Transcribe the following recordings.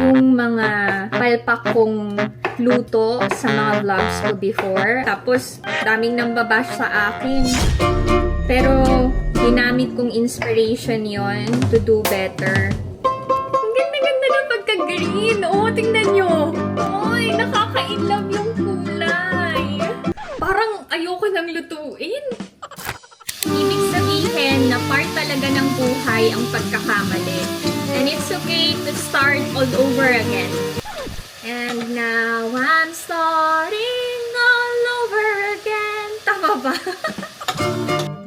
yung mga palpak kong luto sa mga vlogs ko before. Tapos, daming nang babash sa akin. Pero, ginamit kong inspiration yon to do better. Ang ganda-ganda ng pagka-green. Oh, tingnan nyo. Oy, nakaka-inlove yung kulay. Parang ayoko nang lutuin. Ibig sabihin na part talaga ng buhay ang pagkakamali. And it's okay to start all over again. And now I'm starting all over again. Tama ba?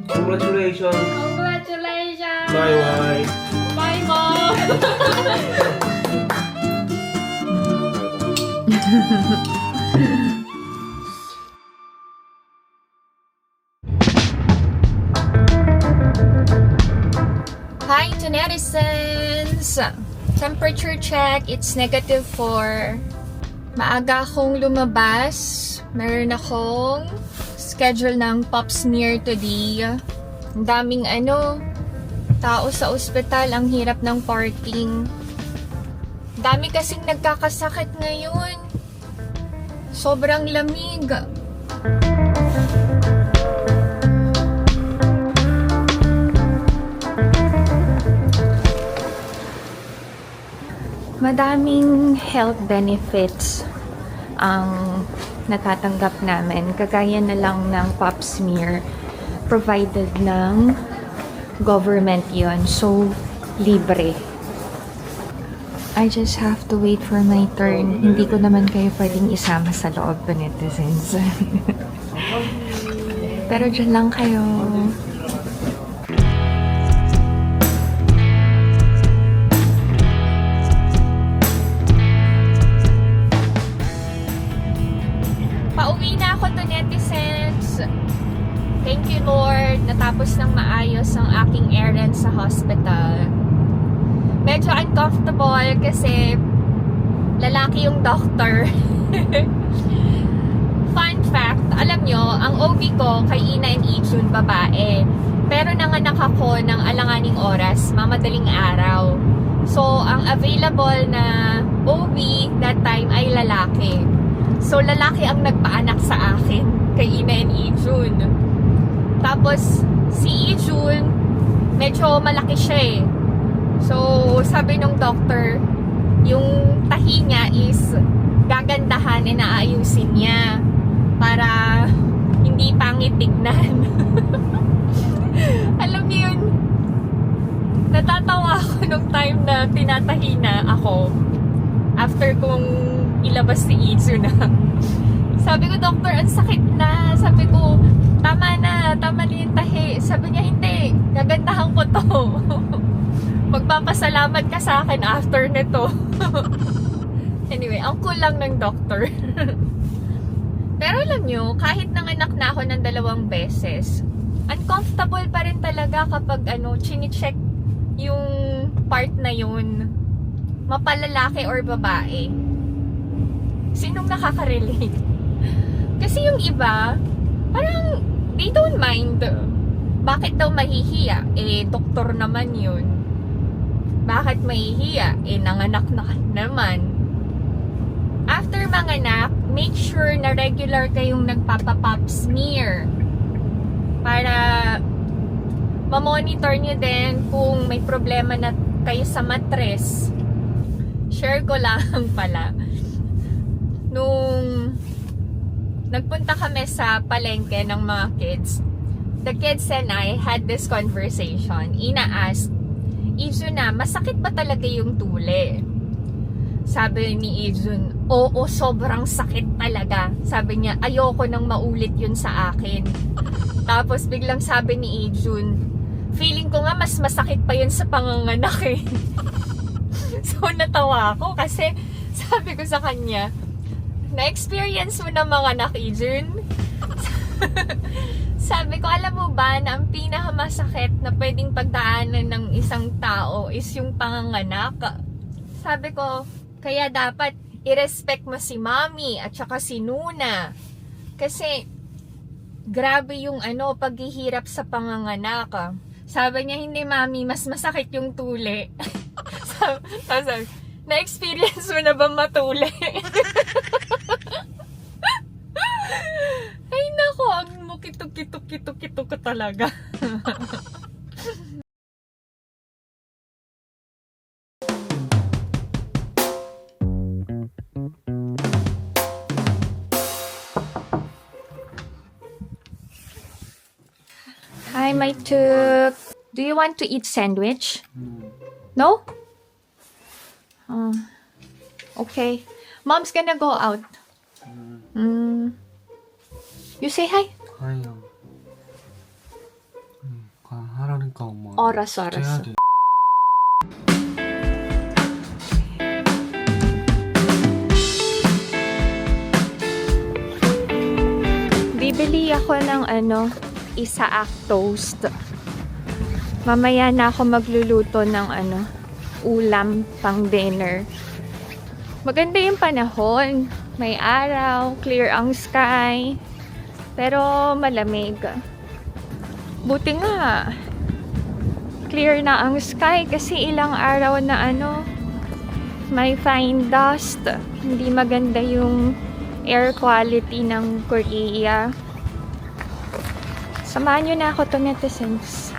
Congratulations! Congratulations! Bye-bye! Bye, Mom! Hi to netizens! Temperature check, it's -4. Maaga akong lumabas. Meron akong schedule ng pap smear today. Ang daming tao sa ospital. Ang hirap ng parking. Dami kasing nagkakasakit ngayon. Sobrang lamig. Madaming health benefits ang natatanggap namin. Kagaya na lang ng pap smear. Provided ng government yon. So, libre. I just have to wait for my turn. Hindi ko naman kayo pwedeng isama sa loob, netizens. Pero dyan lang kayo. Pauwi na ako to, netizens. Thank you, Lord. Natapos ng maayos ang aking errand sa hospital. Medyo uncomfortable kasi lalaki yung doctor. Fun fact, alam nyo, ang OB ko kay Ina and Ijun, babae. Pero nanganak ako ng alanganing oras, mamadaling araw. So, ang available na OB that time ay lalaki. So, lalaki ang nagpaanak sa akin kay Ina and Ijun. Tapos, si Ijun, medyo malaki siya eh. So, sabi nung doctor, yung tahi niya is gagandahan and aayusin niya para hindi pangit tignan. Alam niyo yun, natatawa ako nung time na tinatahi na ako after kong ilabas si Izu na. Sabi ko, doctor, ang sakit na. Sabi ko, tama na yung tahi. Sabi niya, hindi, gagandahan ko to. Magpapasalamat ka sa akin after nito. Anyway, ang cool lang ng doctor. Pero alam nyo, kahit nanganak na ako ng 2 beses, uncomfortable pa rin talaga kapag chine-check yung part na yun. Mapalalaki or babae. Sinong nakaka-relate? Kasi yung iba, parang they don't mind. Bakit daw mahihiya? Eh, doktor naman yun. Bakit mahihiya? Eh, nanganak na naman. After manganak, make sure na regular kayong nagpapapap smear. Para ma-monitor nyo din kung may problema na kayo sa mattress. Share ko lang pala. Nung nagpunta kami sa palengke ng mga kids, the kids and I had this conversation. Ina asked, Ijun na, masakit ba talaga yung tuli? Sabi ni Ijun, oo, sobrang sakit talaga. Sabi niya, ayoko nang maulit yun sa akin. Tapos biglang sabi ni Ijun, feeling ko nga mas masakit pa yun sa panganganak eh. So natawa ako kasi sabi ko sa kanya, na-experience mo na manganak, Ijun? Sabi ko, alam mo ba na ang pinakamasakit na pwedeng pagdaanan ng isang tao is yung panganganak? Sabi ko, kaya dapat i-respect mo si Mami at saka si Nuna. Kasi, grabe yung paghihirap sa panganganak. Sabi niya, hindi Mami, mas masakit yung tuli. Sabi, Na-experience mo na ba matuli? Ay nako, ang mukitok-kitok-kitok-kitok ko talaga. Hi, my tuk. Do you want to eat sandwich? No? Okay. Mom's gonna go out. You say hi? 아니요. 하라니까 엄마. 알았어. 해야 돼. Bibili ako ng Isaac toast. Mamaya na ako magluluto ng ulam pang dinner. Maganda yung panahon. May araw, clear ang sky. Pero malamig. Buti nga. Clear na ang sky kasi ilang araw na may fine dust. Hindi maganda yung air quality ng Korea. Samahan nyo na ako to, netizens.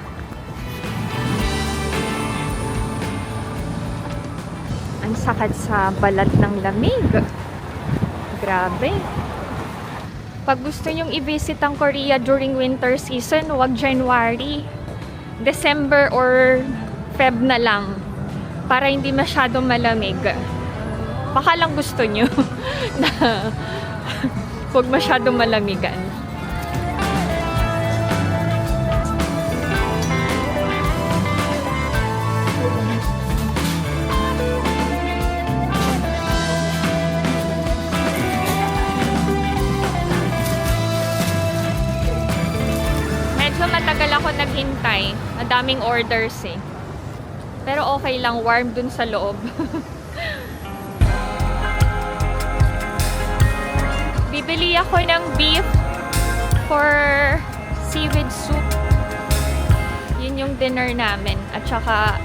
Ang sakit sa balat ng lamig. Grabe. Pag gusto nyong i-visit ang Korea during winter season, wag January. December or Feb na lang. Para hindi masyadong malamig. Baka lang gusto nyo na wag masyadong malamigan. Matagal ako naghintay. Madaming orders eh. Pero okay lang, warm dun sa loob. Bibili ako ng beef for seaweed soup. Yun yung dinner namin. At saka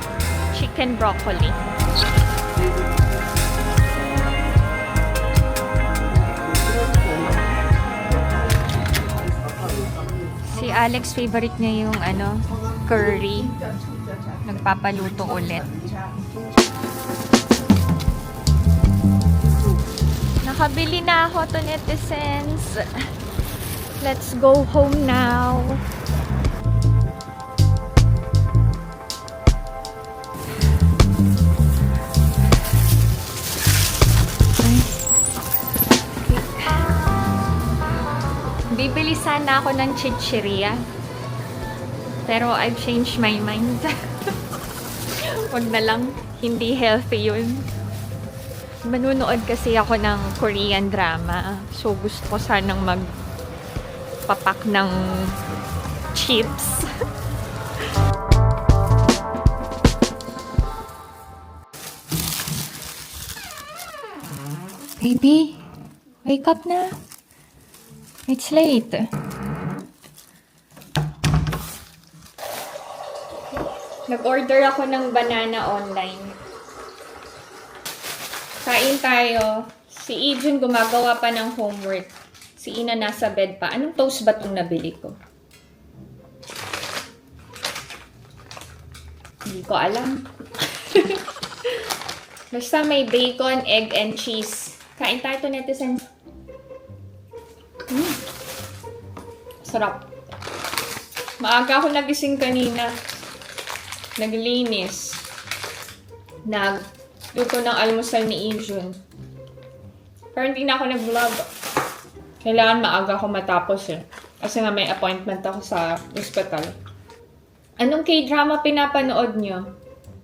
chicken broccoli. Si Alex, favorite niya yung curry. Nagpapaluto ulit. Nakabili na ako to, netizens. Let's go home now. Bibili sana ako ng chichirya. Pero I've changed my mind. Wag na lang. Hindi healthy yun. Manunood kasi ako ng Korean drama. So gusto ko sanang magpapak ng chips. Baby, wake up na. It's late. Nag-order ako ng banana online. Kain tayo. Si Ijun gumagawa pa ng homework. Si Ina nasa bed pa. Anong toast ba itong nabili ko? Hindi ko alam. Basta may bacon, egg, and cheese. Kain tayo to, netizens. Sarap. Maaga ako nagising kanina. Naglinis. Nagluto ng almusal ni Ijun. Pero hindi na ako nag-vlog. Kailangan maaga ako matapos eh. Kasi nga may appointment ako sa hospital. Anong K-drama pinapanood nyo?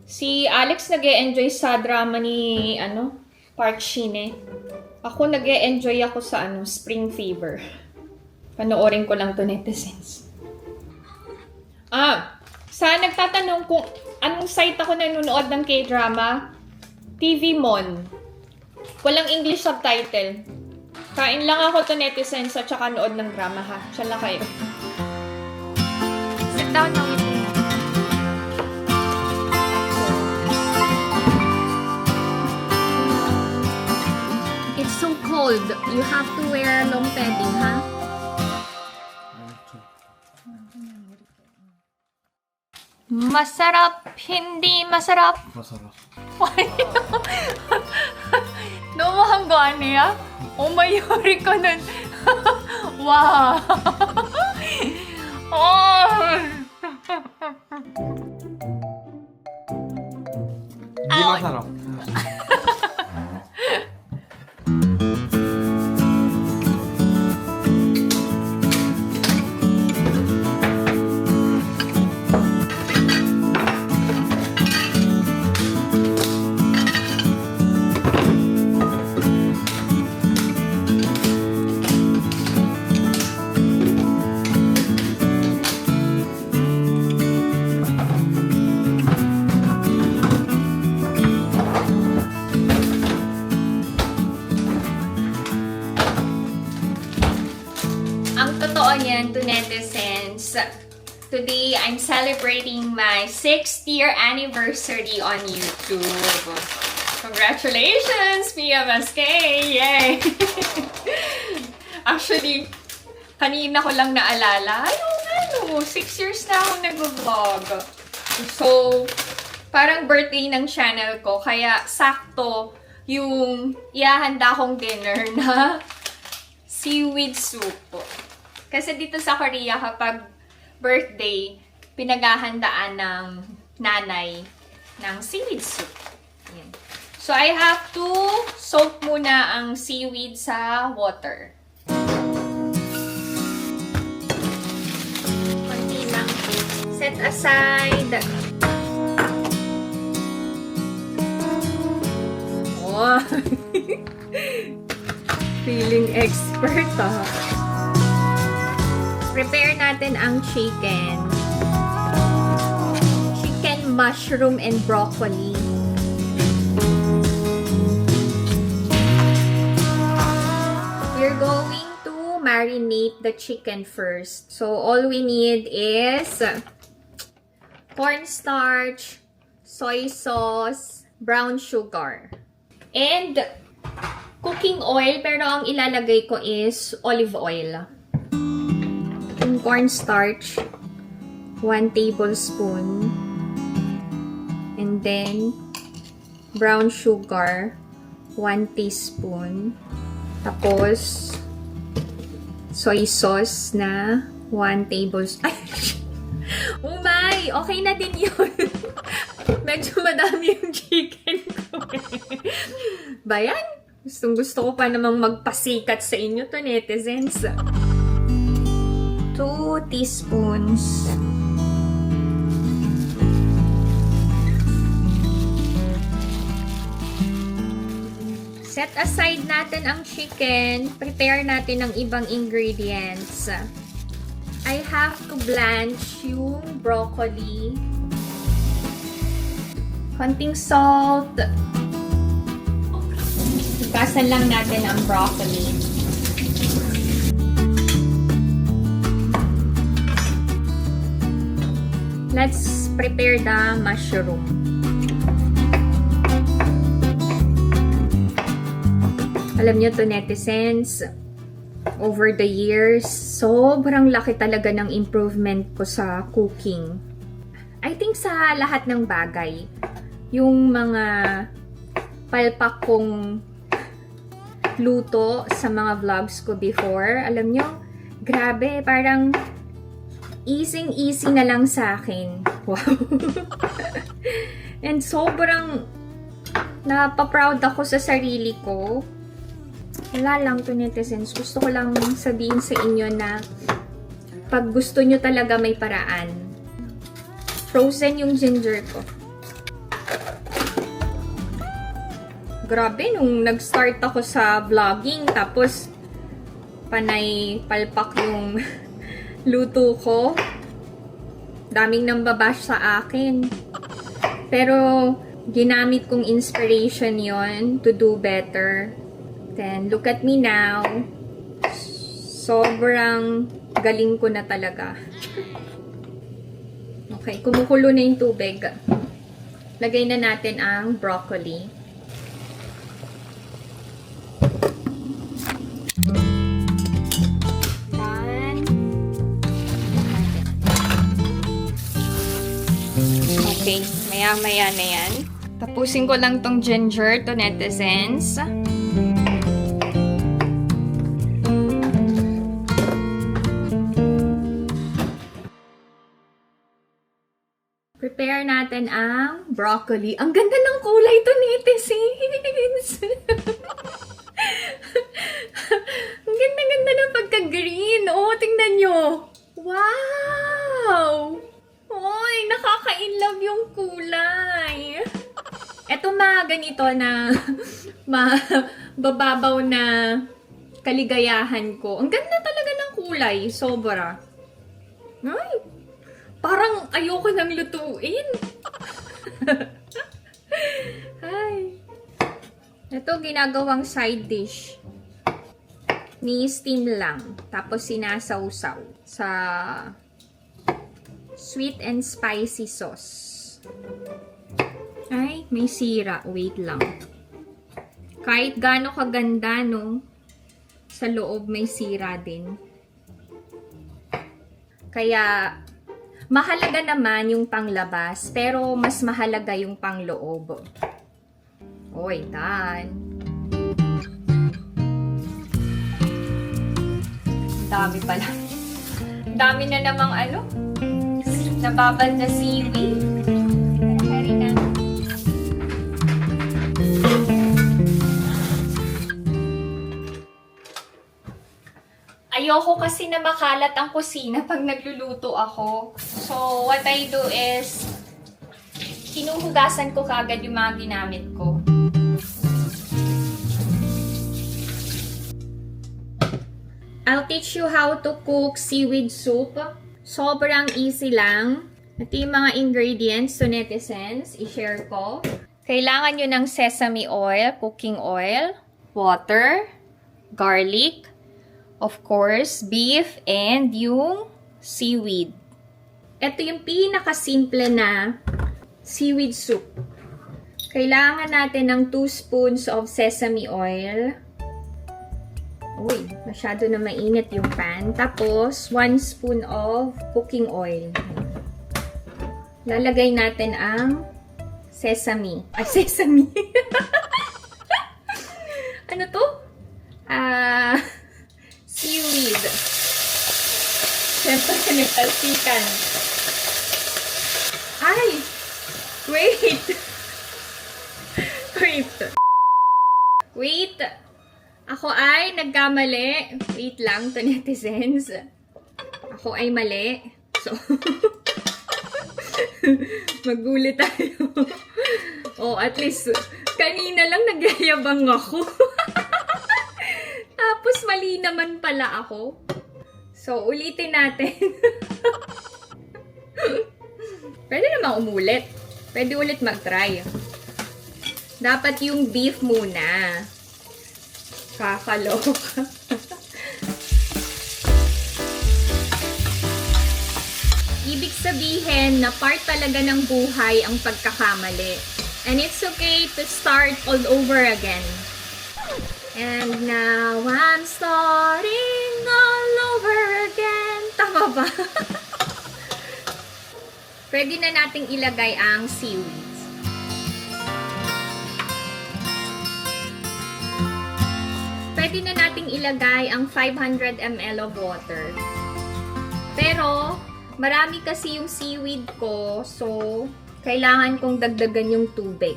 Si Alex nag-e-enjoy sa drama ni Park Shin-hye. Ako nag-e-enjoy ako sa Spring Fever. Panoorin ko lang to, netizens. Sa nagtatanong kung anong site ako nanonood ng K-drama, TV Mon. Walang English subtitle. Kain lang ako to, netizens, at saka nood ng drama ha. Siya lang kayo. Sit down na with me. cold, you have to wear long padding, ha? 이렇게. Masarap, hindi masarap. masarap. 너무 한 거 아니야? 엄마 요리 거는 와. hindi masarap. Ang totoo niyan to netizens, today I'm celebrating my 6th year anniversary on YouTube. Congratulations, Pia Mascay! Yay! Actually, kanina ko lang naalala, ano, 6 years na ako nag-vlog. So, parang birthday ng channel ko, kaya sakto yung ihahanda kong dinner na seaweed soup. Kasi dito sa Korea, kapag birthday, pinaghahandaan ng nanay ng seaweed soup. Yan. So, I have to soak muna ang seaweed sa water. Konti lang. Set aside. Oh. Feeling expert, Prepare natin ang chicken. Chicken, mushroom, and broccoli. We're going to marinate the chicken first. So, all we need is cornstarch, soy sauce, brown sugar, and cooking oil, pero ang ilalagay ko is olive oil. Yung cornstarch, 1 tablespoon. And then, brown sugar, 1 teaspoon. Tapos, soy sauce na 1 tablespoon. Oh my! Okay na din yun. Medyo madami yung chicken ko. Bayan? Gusto ko pa namang magpasikat sa inyo to, netizens. 2 teaspoons. Set aside natin ang chicken. Prepare natin ang ibang ingredients. I have to blanch yung broccoli. Konting salt. Ikasan lang natin ang broccoli. Let's prepare the mushroom. Alam nyo to, netizens, over the years, sobrang laki talaga ng improvement ko sa cooking. I think sa lahat ng bagay. Yung mga palpak kong luto sa mga vlogs ko before, alam nyo, grabe, parang easy na lang sa akin. Wow. And sobrang napaproud ako sa sarili ko. Wala lang to, netizens. Gusto ko lang sabihin sa inyo na pag gusto nyo talaga may paraan. Frozen yung ginger ko. Grabe, nung nag-start ako sa vlogging, tapos panay palpak yung luto ko. Daming nambabash sa akin. Pero, ginamit kong inspiration yon to do better. Then, look at me now. Sobrang galing ko na talaga. Okay, kumukulo na yung tubig. Lagay na natin ang broccoli. Maya-maya na yan. Tapusin ko lang tong ginger to netizens. Prepare natin ang broccoli. Ang ganda ng kulay to, netizens. Ang ganda-ganda ng pagka-green. Oh, tingnan nyo. Wow! Oy, nakaka-inlove yung kulay. Eto mga ganito na bababaw na kaligayahan ko. Ang ganda talaga ng kulay. Sobra. Ay, parang ayoko nang lutuin. Ay. Ito ginagawang side dish. Ni-steam lang. Tapos sinasawsaw sa sweet and spicy sauce. Ay, may sira. Wait lang. Kahit gaano kaganda, no? Sa loob may sira din. Kaya, mahalaga naman yung panglabas, pero mas mahalaga yung pangloob. Oy, tan. Dami pala. Dami na namang ano? Nababad na seaweed. Sorry na. Ayoko kasi na makalat ang kusina pag nagluluto ako. So, what I do is, hinuhugasan ko kagad yung mga ginamit ko. I'll teach you how to cook seaweed soup. Sobrang easy lang. Ito yung mga ingredients to netizens. I-share ko. Kailangan nyo ng sesame oil, cooking oil, water, garlic, of course, beef, and yung seaweed. Ito yung pinakasimple na seaweed soup. Kailangan natin ng 2 spoons of sesame oil. Uy, masyado na mainit yung pan. Tapos, 1 spoon of cooking oil. Lalagay natin ang sesame. Ay, sesame! Ano to? Seaweed. Siyempre, nagtalsikan. Ay! Wait! Wait! Ako ay nagkamali. Wait lang, to netizens. Ako ay mali. So, magulit tayo. Oh, at least, kanina lang nagyayabang ako. Tapos, mali naman pala ako. So, ulitin natin. Pwede namang umulit. Pwede ulit mag-try. Dapat yung beef muna. Kakaloka. Ibig sabihin na part talaga ng buhay ang pagkakamali. And it's okay to start all over again. And now I'm starting all over again. Tama ba? Pwede na nating ilagay ang seaweed. Pwede na nating ilagay ang 500 ml of water. Pero, marami kasi yung seaweed ko, so, kailangan kong dagdagan yung tubig.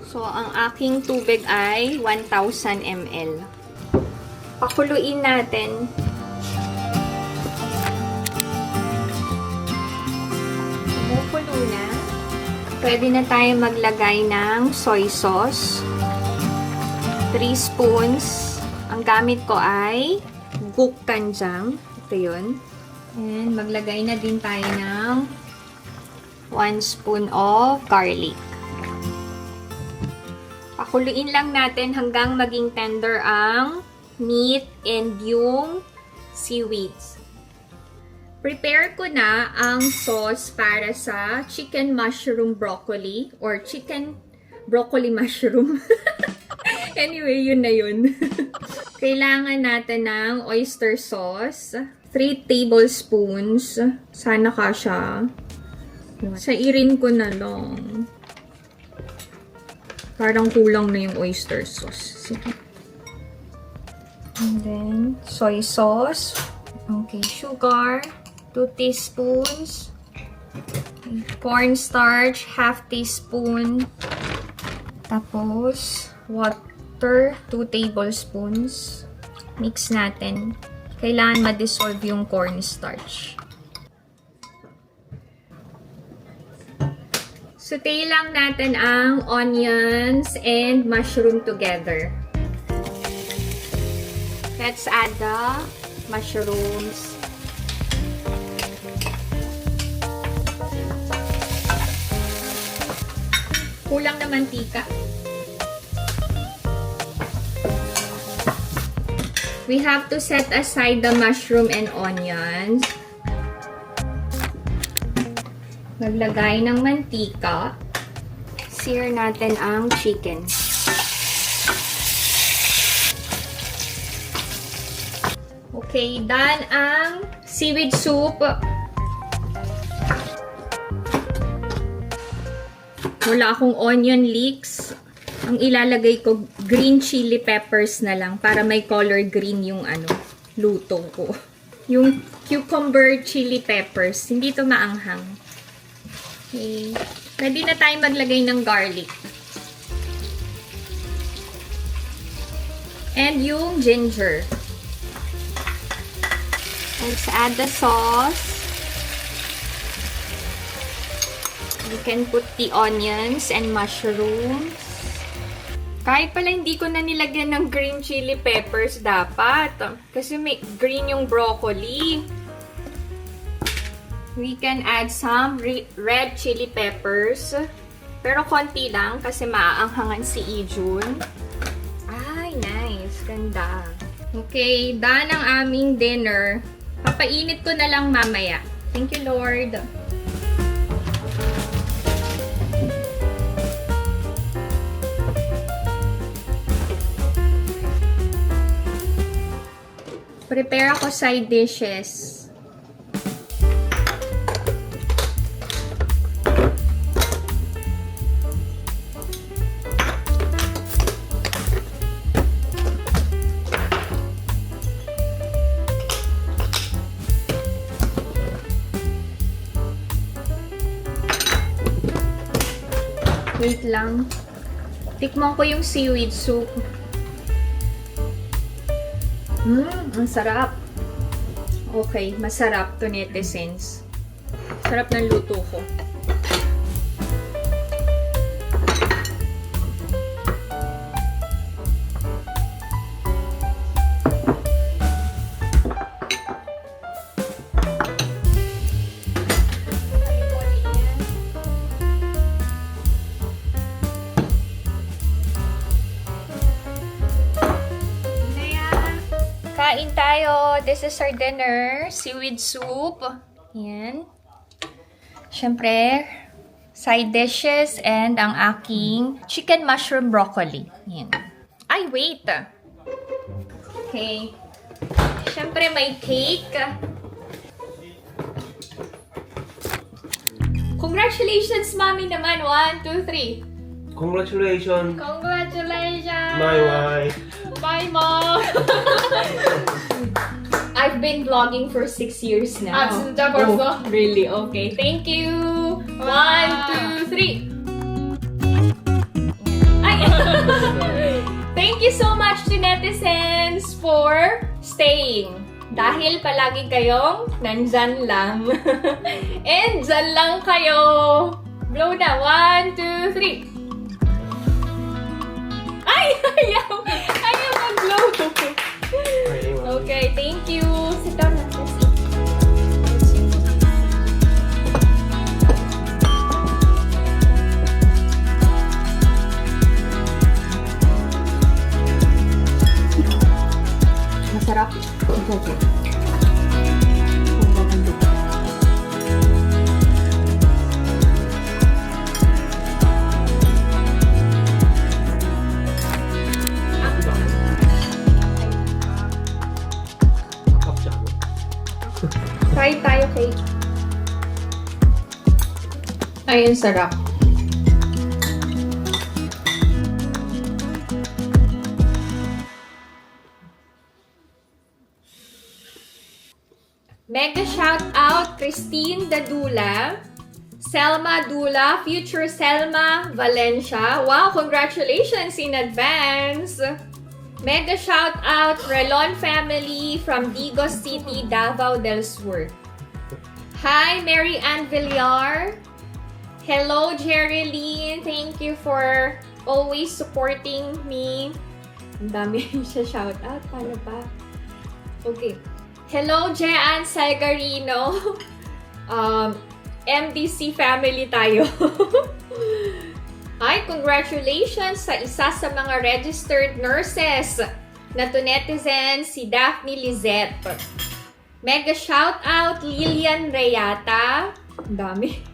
So, ang aking tubig ay 1,000 ml. Pakuluin natin. Kumukulo na. Pwede na tayo maglagay ng soy sauce. 3 spoons. Ang gamit ko ay guk kanjang. Ito yun. And maglagay na din tayo ng 1 spoon of garlic. Pakuluin lang natin hanggang maging tender ang meat and yung seaweeds. Prepare ko na ang sauce para sa chicken mushroom broccoli or chicken broccoli mushroom. Anyway, yun na yun. Kailangan natin ng oyster sauce. 3 tablespoons. Sana kasha. Sairin ko na lang. Parang kulang na yung oyster sauce. Sige. And then, soy sauce. Okay, sugar. 2 teaspoons. Cornstarch, half teaspoon. Tapos, water, 2 tablespoons. Mix natin. Kailangan ma-dissolve yung cornstarch. Saute lang natin ang onions and mushroom together. Let's add the mushrooms. Kulang na mantika. We have to set aside the mushroom and onions. Maglagay ng mantika. Sear natin ang chicken. Okay, done ang seaweed soup. Wala akong onion leeks. Ang ilalagay ko, green chili peppers na lang para may color green yung luto ko. Yung cucumber chili peppers, hindi to maanghang. Okay. Ready na tayo maglagay ng garlic. And yung ginger. Let's add the sauce. You can put the onions and mushrooms. Kahit pala hindi ko na nilagyan ng green chili peppers dapat. Kasi may green yung broccoli. We can add some red chili peppers. Pero konti lang kasi maaanghangan si Ijun. Ay, nice. Ganda. Okay, done ang aming dinner. Papainit ko na lang mamaya. Thank you, Lord. Prepare ako side dishes. Wait lang. Tikman ko yung seaweed soup. Ang sarap. Okay, masarap to netizens. Sarap ng luto ko. Kain tayo. This is our dinner. Seaweed soup. Yan. Siyempre, side dishes and ang aking chicken mushroom broccoli. Yan. Ay, wait. Okay. Siyempre, may cake. Congratulations, Mommy naman. 1, 2, 3. Congratulations, Congratulations! my wife. Bye, Mom! I've been vlogging for 6 years now. 진짜 벌써? Really? Okay. Thank you! 1, 2, 3! Ay! Thank you so much to netizens for staying. Dahil palagi kayong nandyan lang. And dyan lang kayo. Blow na. 1, 2, 3. Ay! Ayaw! Ayaw mag-blow! Okay, thank you. Sit down na. Let's eat. Masarap. Okay. Try tayo, cake. Ay, ang sarap. Mega shout out Christine Dadula, Selma Dula, future Selma Valencia. Wow, congratulations in advance. Mega shout out Relon family from Digos City, Davao del Sur. Hi, Mary Ann Villar. Hello, Jerry Lynn. Thank you for always supporting me. Ang dami siya shout out. Paano ba? Okay. Hello, Jean Salgarino. MDC family tayo. Hi, congratulations sa isa sa mga registered nurses na to netizen, si Daphne Lizette. Mega shout out Lilian Reyata. Ang dami.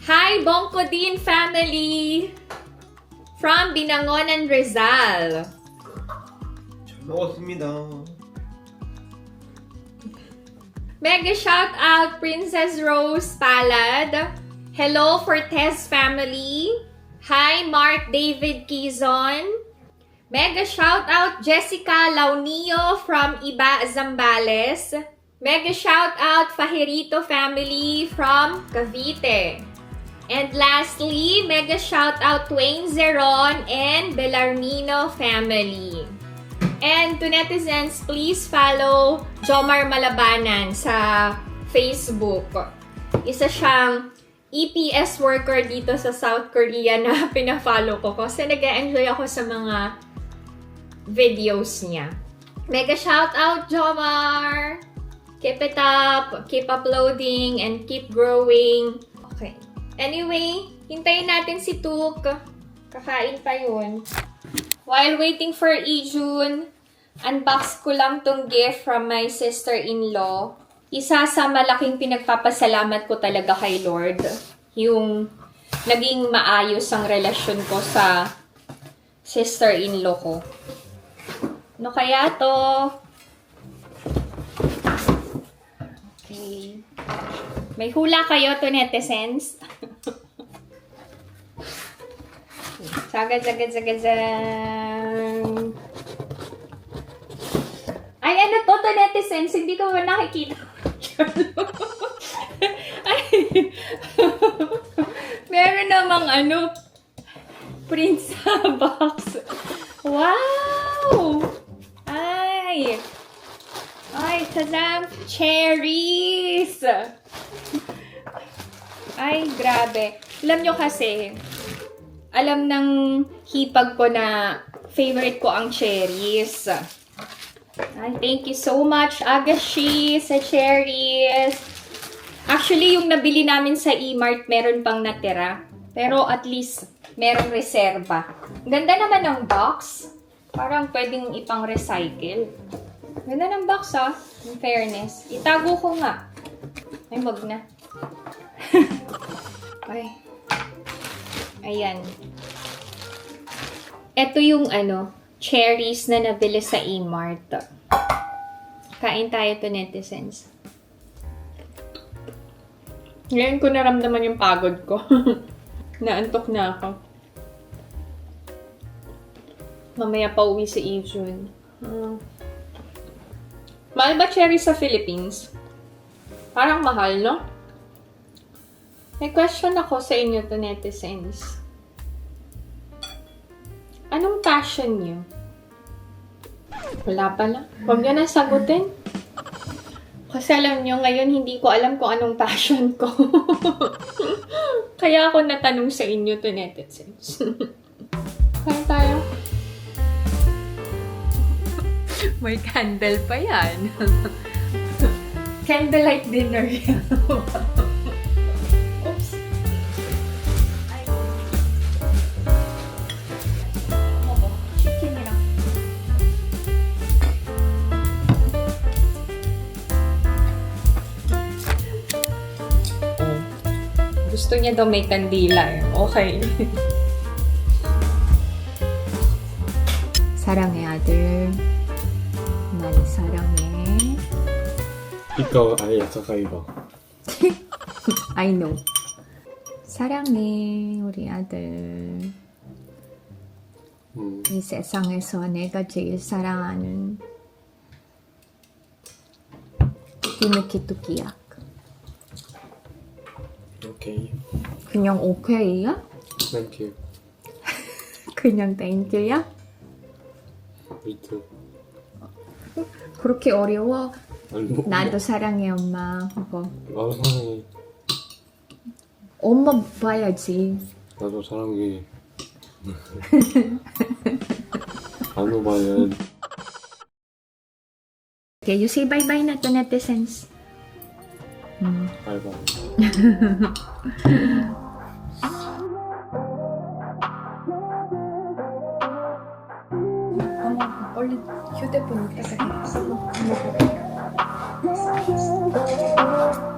Hi, Bongkodin family from Binangonan, Rizal. 잘 먹었습니다. Mega shout out Princess Rose Palad. Hello Fortes family. Hi Mark David Quizon. Mega shout out Jessica Launio from Iba, Zambales. Mega shout out Fahirito family from Cavite. And lastly, mega shout out Twain Zeron and Belarmino family. And to netizens, please follow Jomar Malabanan sa Facebook. Isa siyang EPS worker dito sa South Korea na pina-follow ko kasi nag-enjoy ako sa mga videos niya. Mega shout out, Jomar! Keep it up, keep uploading, and keep growing. Okay. Anyway, hintayin natin si Tuk. Kakain pa yun. While waiting for Ijun, unbox ko lang tong gift from my sister-in-law. Isa sa malaking pinagpapasalamat ko talaga kay Lord, yung naging maayos ang relasyon ko sa sister-in-law ko. Ano kaya to? Okay. May hula kayo to netizens? Sagad. Ay, ano to netizens? Hindi ko ba nakikita? Ay, meron namang Prince box. Wow! Ay, tadam! Cherries! Ay, grabe. Alam nyo kasi, alam ng hipag ko na favorite ko ang cherries. Ay, thank you so much, Agashi, sa cherries. Actually, yung nabili namin sa E-Mart, meron pang natira. Pero at least, merong reserba. Ganda naman ng box. Parang pwedeng ipang-recycle. Ganda ng box, ah. In fairness. Itago ko nga. Ay, wag na. Ay. Ayan. Ito yung cherries na nabili sa E-Mart. Kain tayo to netizens. Ngayon ko naramdaman yung pagod ko. Naantok na ako. Mamaya pa uwi si Ijun. Mahal ba cherries sa Philippines? Parang mahal, no? May question ako sa inyo to netizens. Anong passion niyo? Wala pala. Huwag niyo na sagutin. Kasi alam niyo, ngayon hindi ko alam kung anong passion ko. Kaya ako natanong sa inyo to netizens. Kaya tayo. May candle pa yan. Candlelight dinner yan. Oops. Chicken nila. Gusto niya daw may kandila. Okay. 사랑해 아들. 많이 사랑해. 이거 아예 약속하기가. I know. 사랑해, 우리 아들. 이 세상에서 내가 제일 사랑하는 디미키토키야. 오케이. 그냥 오케이야? 땡큐. 그냥 땡큐야? 미투. 그렇게 어려워? 아니 뭐 나도 사랑해, 엄마. 이거. 나도 사랑해. 엄마 봐야지. 나도 사랑해. 안 오바야. Okay, you say bye-bye na to netizens. 알바. 어머, 얼른 휴대폰 이따가 해.